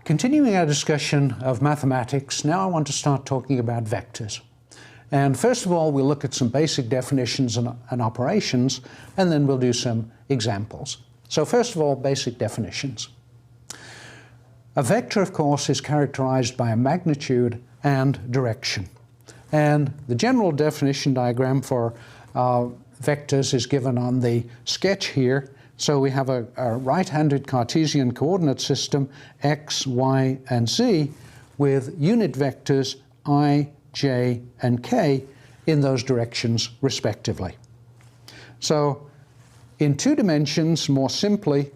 Continuing our discussion of mathematics, now I want to start talking about vectors. And first of all, we'll look at some basic definitions and operations, and then we'll do some examples. So first of all, basic definitions. A vector, of course, is characterized by a magnitude and direction. And the general definition diagram for vectors is given on the sketch here. So we have a right-handed Cartesian coordinate system, x, y, and z, with unit vectors I, j, and k in those directions respectively. So in two dimensions, more simply,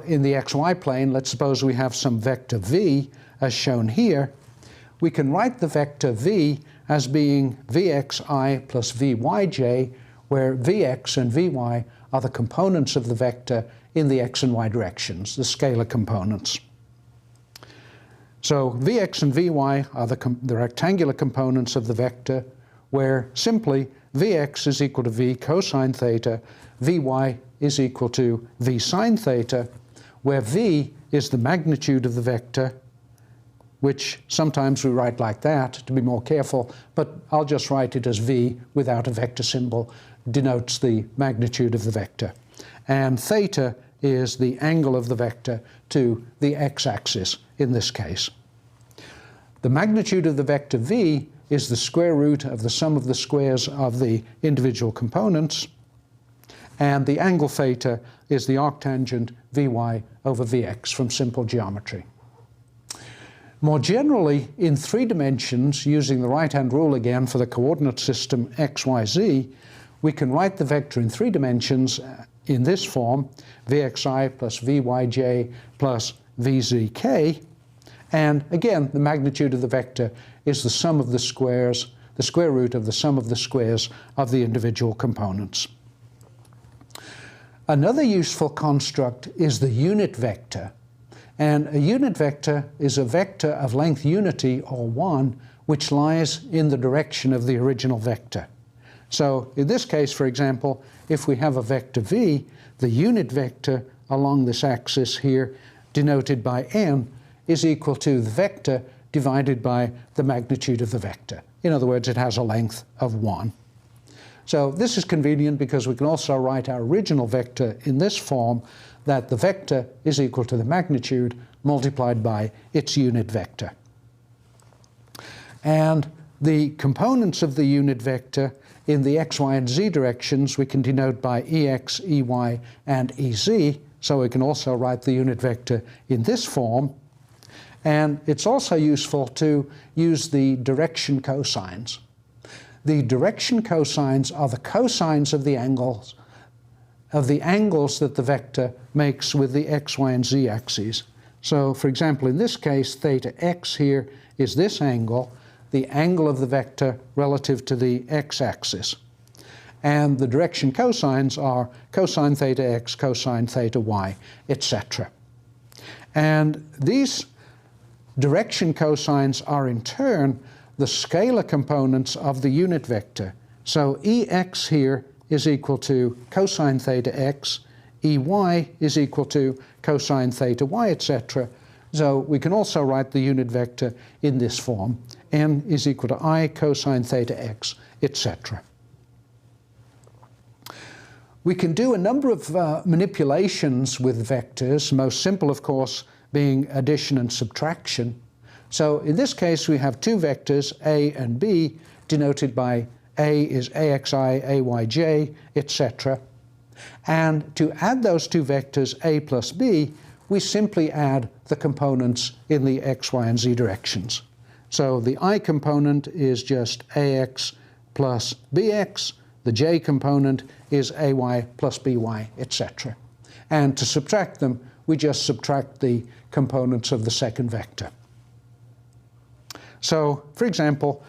in the xy plane, let's suppose we have some vector v, as shown here. We can write the vector v as being vxi plus vyj, where vx and vy are the components of the vector in the x and y directions, the scalar components. So vx and vy are the rectangular components of the vector, where simply vx is equal to v cosine theta, vy is equal to v sine theta, where v is the magnitude of the vector, which sometimes we write like that to be more careful, but I'll just write it as v without a vector symbol, denotes the magnitude of the vector. And theta is the angle of the vector to the x-axis in this case. The magnitude of the vector v is the square root of the sum of the squares of the individual components, and the angle theta is the arctangent vy over vx from simple geometry. More generally, in three dimensions, using the right-hand rule again for the coordinate system x, y, z, we can write the vector in three dimensions in this form, vxi plus vyj plus vzk. And again, the magnitude of the vector is the sum of the squares, the square root of the sum of the squares of the individual components. Another useful construct is the unit vector. And a unit vector is a vector of length unity, or 1, which lies in the direction of the original vector. So in this case, for example, if we have a vector v, the unit vector along this axis here, denoted by n, is equal to the vector divided by the magnitude of the vector. In other words, it has a length of 1. So this is convenient because we can also write our original vector in this form, that the vector is equal to the magnitude multiplied by its unit vector. And the components of the unit vector in the x, y, and z directions we can denote by ex, ey, and ez, so we can also write the unit vector in this form. And it's also useful to use the direction cosines. The direction cosines are the cosines of the angles that the vector makes with the x, y, and z axes. So, for example, in this case, theta x here is this angle, the angle of the vector relative to the x-axis. And the direction cosines are cosine theta x, cosine theta y, etc. And these direction cosines are in turn the scalar components of the unit vector. So ex here is equal to cosine theta x, ey is equal to cosine theta y, etc. So we can also write the unit vector in this form. N is equal to I cosine theta x, etc. We can do a number of manipulations with vectors, most simple, of course, being addition and subtraction. So in this case, we have two vectors, a and b, denoted by a is axi, ayj, etc. And to add those two vectors, a plus b, we simply add the components in the x, y, and z directions. So the I component is just ax plus bx, the j component is ay plus by, etc. And to subtract them, we just subtract the components of the second vector. So, for example,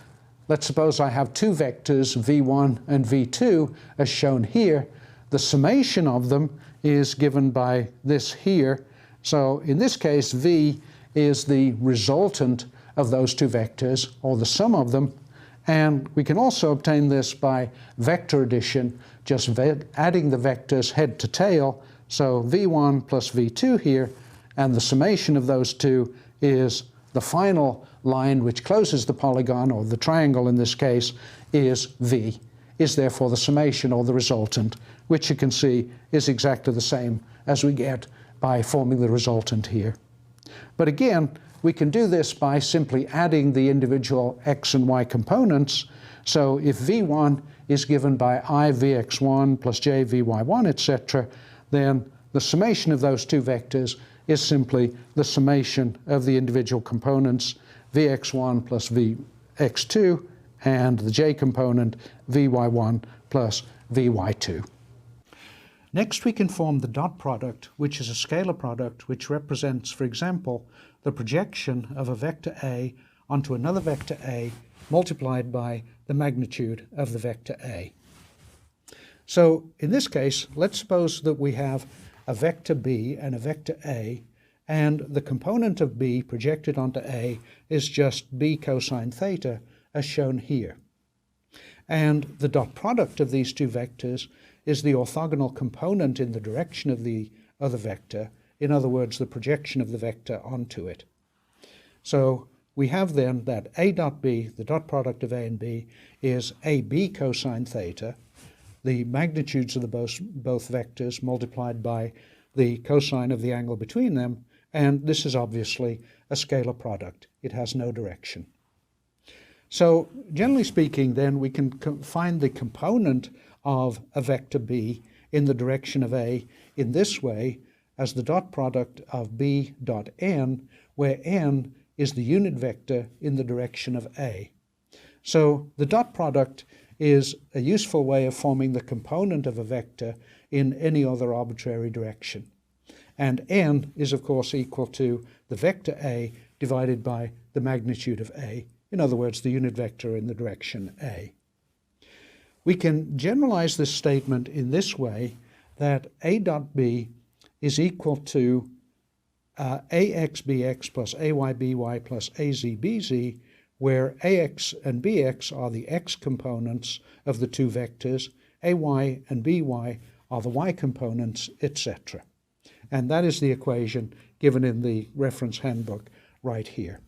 let's suppose I have two vectors, v1 and v2, as shown here. The summation of them is given by this here. So in this case, v is the resultant of those two vectors, or the sum of them. And we can also obtain this by vector addition, just adding the vectors head to tail. So v1 plus v2 here, and the summation of those two is the final line which closes the polygon, or the triangle in this case, is V, is therefore the summation or the resultant, which you can see is exactly the same as we get by forming the resultant here. But again, we can do this by simply adding the individual x and y components. So if V1 is given by I Vx1 plus j Vy1, etc., then the summation of those two vectors is simply the summation of the individual components, Vx1 plus Vx2, and the j component, Vy1 plus Vy2. Next, we can form the dot product, which is a scalar product which represents, for example, the projection of a vector A onto another vector A multiplied by the magnitude of the vector A. So in this case, let's suppose that we have a vector B and a vector A, and the component of B projected onto A is just B cosine theta, as shown here. And the dot product of these two vectors is the orthogonal component in the direction of the other vector, in other words, the projection of the vector onto it. So we have then that A dot B, the dot product of A and B, is AB cosine theta, the magnitudes of the both vectors multiplied by the cosine of the angle between them, and this is obviously a scalar product. It has no direction. So generally speaking, then, we can find the component of a vector B in the direction of A in this way, as the dot product of B dot n, where n is the unit vector in the direction of A. So the dot product is a useful way of forming the component of a vector in any other arbitrary direction. And n is, of course, equal to the vector A divided by the magnitude of A, in other words, the unit vector in the direction A. We can generalize this statement in this way, that A dot B is equal to ax bx plus ay by plus az bz, where ax and bx are the x components of the two vectors, ay and by are the y components, etc. And that is the equation given in the reference handbook right here.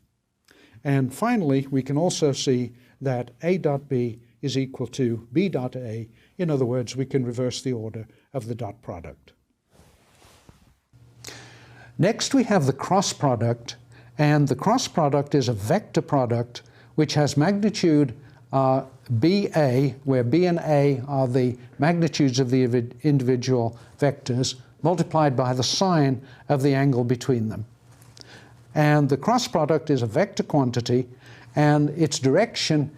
And finally, we can also see that A dot B is equal to B dot A. In other words, we can reverse the order of the dot product. Next, we have the cross product, and the cross product is a vector product which has magnitude BA, where B and A are the magnitudes of the individual vectors, multiplied by the sine of the angle between them. And the cross product is a vector quantity, and its direction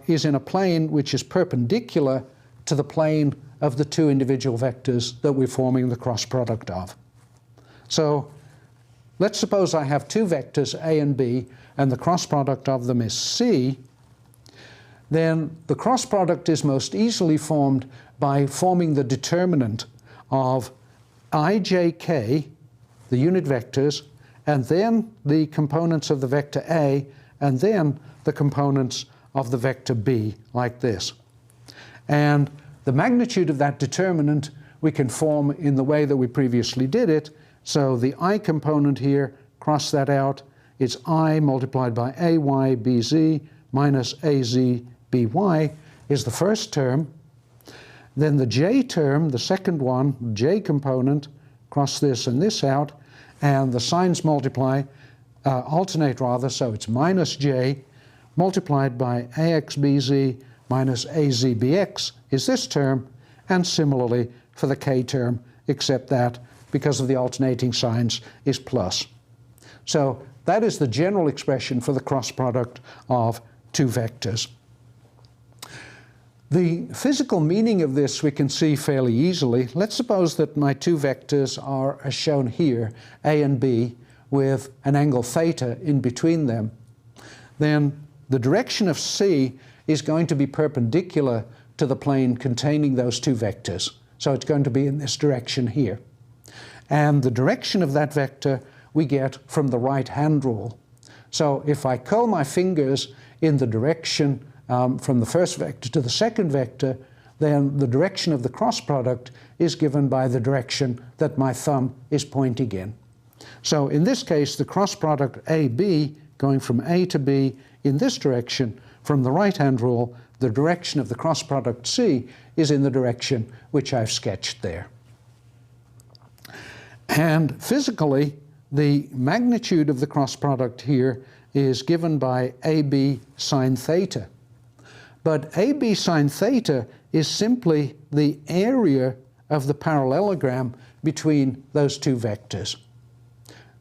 is in a plane which is perpendicular to the plane of the two individual vectors that we're forming the cross product of. So let's suppose I have two vectors, A and B, and the cross product of them is C. Then the cross product is most easily formed by forming the determinant of ijk, the unit vectors, and then the components of the vector A, and then the components of the vector B, like this. And the magnitude of that determinant we can form in the way that we previously did it. So the I component here, cross that out, it's I multiplied by ay bz minus az by is the first term. Then the j term, the second one, j component, cross this and this out, and the signs multiply, alternate rather, so it's minus j multiplied by ax bz minus az bx is this term, and similarly for the k term, except that because of the alternating signs is plus. So that is the general expression for the cross product of two vectors. The physical meaning of this we can see fairly easily. Let's suppose that my two vectors are as shown here, A and B, with an angle theta in between them. Then the direction of C is going to be perpendicular to the plane containing those two vectors. So it's going to be in this direction here. And the direction of that vector we get from the right-hand rule. So if I curl my fingers in the direction from the first vector to the second vector, then the direction of the cross product is given by the direction that my thumb is pointing in. So in this case, the cross product AB going from A to B in this direction, from the right-hand rule, the direction of the cross product C is in the direction which I've sketched there. And physically, the magnitude of the cross product here is given by AB sine theta. But AB sine theta is simply the area of the parallelogram between those two vectors.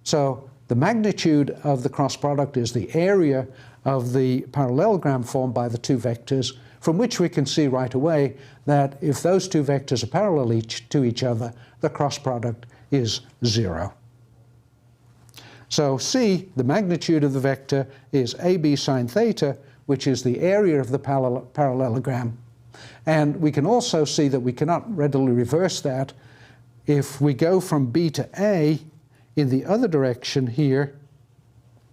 So the magnitude of the cross product is the area of the parallelogram formed by the two vectors, from which we can see right away that if those two vectors are parallel to each other, the cross product is 0. So C, the magnitude of the vector, is AB sine theta, which is the area of the parallelogram. And we can also see that we cannot readily reverse that. If we go from B to A in the other direction here,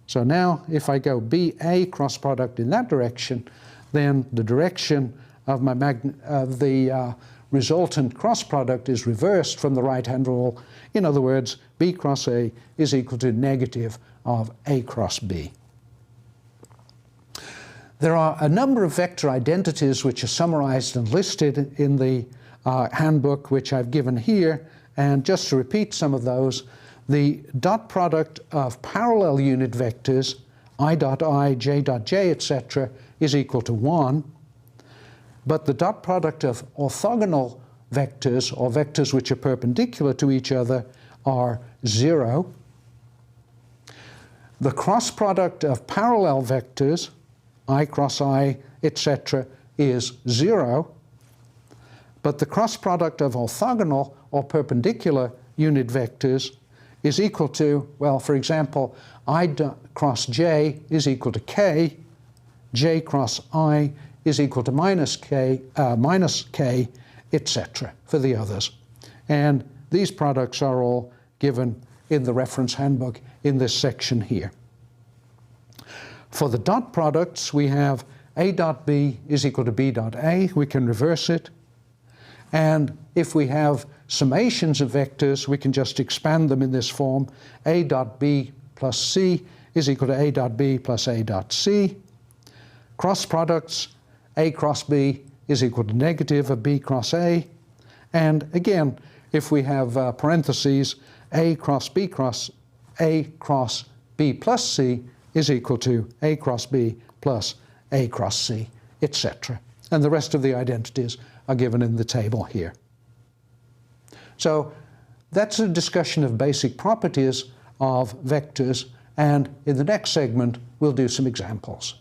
so now if I go BA cross product in that direction, then the direction of the resultant cross product is reversed from the right-hand rule. In other words, B cross A is equal to negative of A cross B. There are a number of vector identities which are summarized and listed in the handbook which I've given here, and just to repeat some of those, the dot product of parallel unit vectors, I dot I, j dot j, etc., is equal to 1. But the dot product of orthogonal vectors, or vectors which are perpendicular to each other, are 0. The cross product of parallel vectors, I cross I, etc., is 0. But the cross product of orthogonal or perpendicular unit vectors is equal to, well, for example, I cross j is equal to k, j cross I is equal to minus k, etc., for the others. And these products are all given in the reference handbook in this section here. For the dot products, we have A dot B is equal to B dot A. We can reverse it. And if we have summations of vectors, we can just expand them in this form. A dot B plus C is equal to A dot B plus A dot C. Cross products, A cross B is equal to negative of B cross A. And again, if we have parentheses, A cross B plus C is equal to A cross B plus A cross C, etc. And the rest of the identities are given in the table here. So that's a discussion of basic properties of vectors, and in the next segment we'll do some examples.